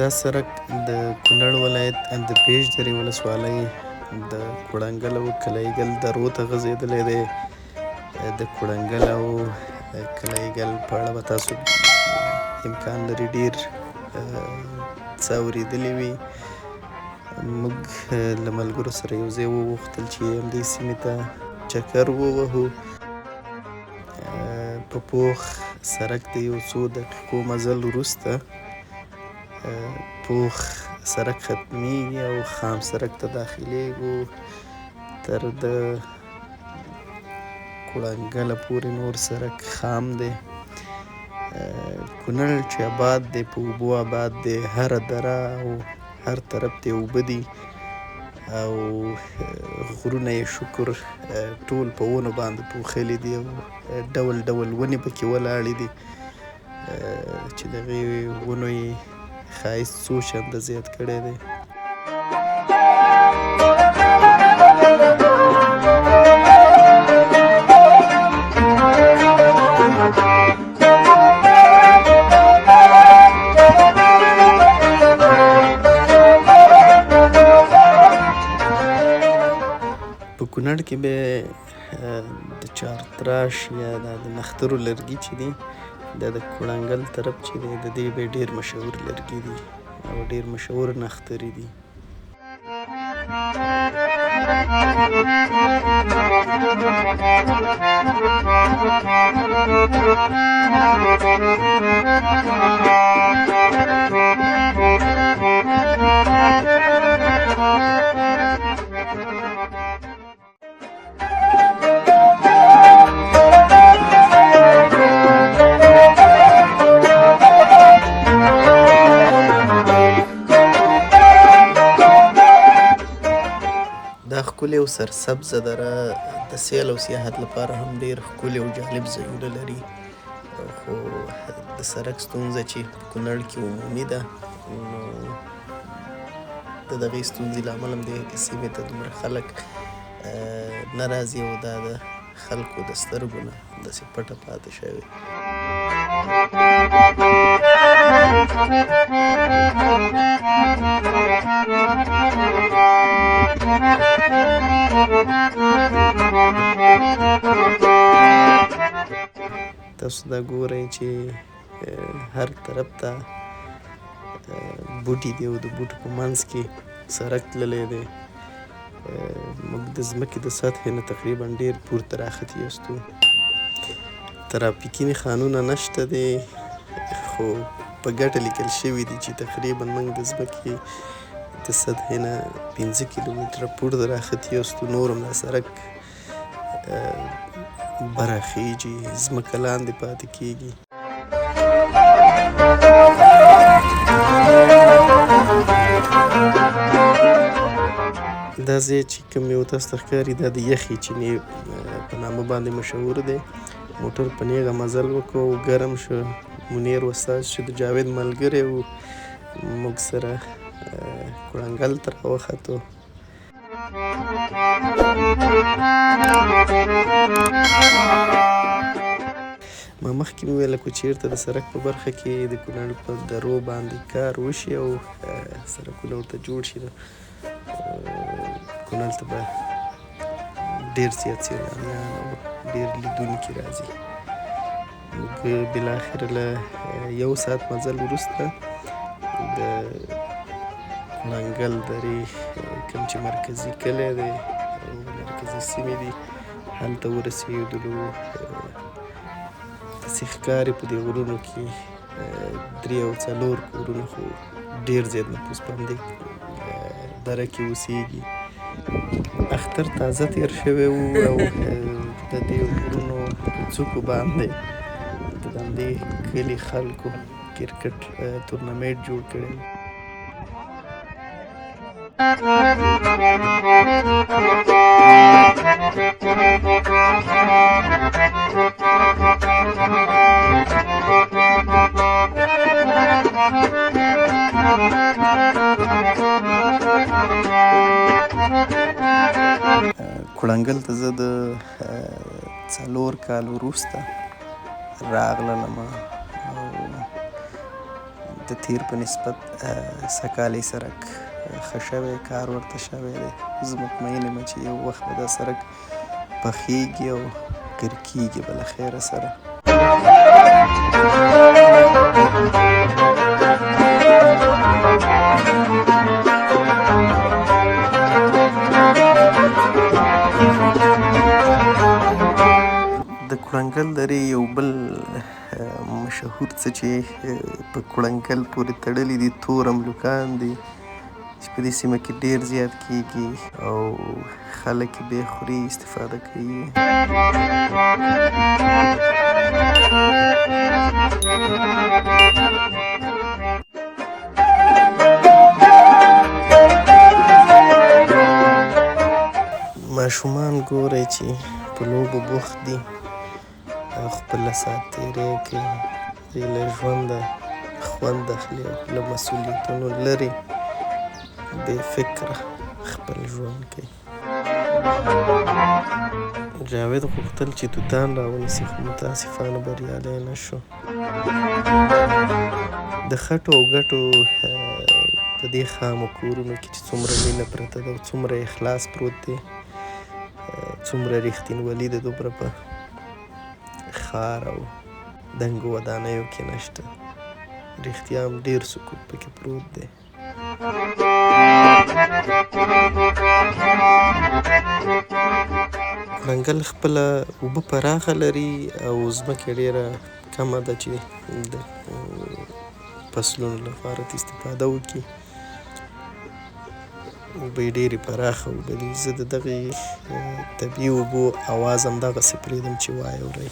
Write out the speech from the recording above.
دا سړک د کونړ ولایت د پېش درې ولسوالۍ د کوړنګل او کلایګل درو ته غځېدلی دی. د کوړنګل او کلایګل په اړه به تاسو امکان لري ډېر څه اورېدلي وي. موږ له ملګرو سره یو ځای وغوښتل چې همدې سیمې ته چکر ووهو. په پوخ سړک د یو څو دقیقو مزل وروسته پوخ سړک ختمیږي او خام سړک ته داخلیږو. تر د کوړنګله پورې نور سړک خام دی. کونړ چې آباد دی، په اوبو آباد دی، هره دره او هر طرف ته اوبه دي او غرونه یې شکر ټول په ونو باندې پوښلي دي او ډول ډول ونې پکې ولاړې دي چې د هغې ونو یې ښایست څو چنده زیات کړی دی. په کونړ کې به د چارتراش یا د نښترو لرګي چې دي، دا د کوړنګل طرف چې دی د دې به ډېر مشهور لرګي دي او ډېر مشهور نښترې دي. دا ښکلې او سرسبزه دره د سیل او سیاحت لپاره هم ډېر ښکلي او جالب ځایونه لري، خو د سړک ستونزه چې په کونړ کې عمومي ده، نو د دغې ستونزې له امله هم دې سیمې ته دومره خلک نه راځي او دا د خلکو د سترګو نه همداسې پټه پاتې شوې. تاسو دا ګورئ چې هر طرف ته بوټي دي او د بوټو په منځ کې سړک تللی دی. موږ د ځمکې د سطحې نه تقریبا ډېر پورته راختي یاستو. ترافیکي نښانونه نشته دی، خو په ګټه لیکل شوي دي چې تقریبا موږ د ځمکې د سطحې نه 5 کیلومتره پورته راختي یاستو. نور هم دا سړک براخیږي، ځمکه لاندې پاتې کیږي. دا ځای چې کوم یو تاسو ته ښکاري دا د یخې چینې په نامه باندې مشهور دی. موټر په نیغه مزل وکړو او ګرم شو. منیر استاد چې د جاوید ملګری و، موږ سره کوړنګل ته راوختو. ما مخکې مې ویله که چېرته د سړک په برخه کې د کونړ په درو باندې کار وشي او سړکونه ورته جوړ شي، نو کونړ ته به ډېر زیات سیلانیان او ډېر لیدونکي راځي. موږ بالاخره له 1 ساعت مزل وروسته د کوړنګل درې کوم چې مرکزي کلی دی او مرکزي سیمې دي هلته ورسېدلو. داسې ښکاري په دې غرونو کې 3 او 4 کورونه، خو ډېر زیات نفوس په همدې دره کې اوسېږي. اختر تازه تېر شوی و او د دې غرونو په څوکو باندې د همدې کلي خلکو کرکټ تورنمنټ جوړ کړی و. کوړنګل ته زه د 4 کال وروسته راغلم او د تیر په نسبت سږکال سړک ښه شوی، کار ورته شوی دی. زه مطمئن یم چې یو وخت به دا سړک پخیږي او قیر کیږي به له خیره سره. د کوړنګل درې یو بل مشهور څه چې په کوړنګل پورې تړلي دي تور املوکان دي چې په دې سیمه کې ډېر زیات کیږي او خلک یې بیا خوري، استفاده کوي. ماشومان ګورئ چې په لوبو بوخت دي او خپله ساعت تېری کوي، دوی له ژونده خوند اخلي او له مسؤلیتونو لرې بې فکره خپل ژوند کوي. جاوید غوښتل چې توتان راونیسي خو متاسفانه بریالی نه شو. د خټو او ګټو په دې خامو کورونو کې چې څومره مینه پرته ده او څومره اخلاص پروت دی، څومره رښتینولي ده، دومره په ښار او دنګو ودانیو کې نشته. رښتیا هم ډېر سکوت پکې پروت دی. کوړنګل خپله اوبه پراخه لري او ځمکه ډېره کمه ده چې د فصلونو لپاره استفاده وکړي. اوبه یې ډېرې پراخه اوبه دي. زه د دغې طبیعي اوبو اواز همدغسې پرېږدم چې واورئ.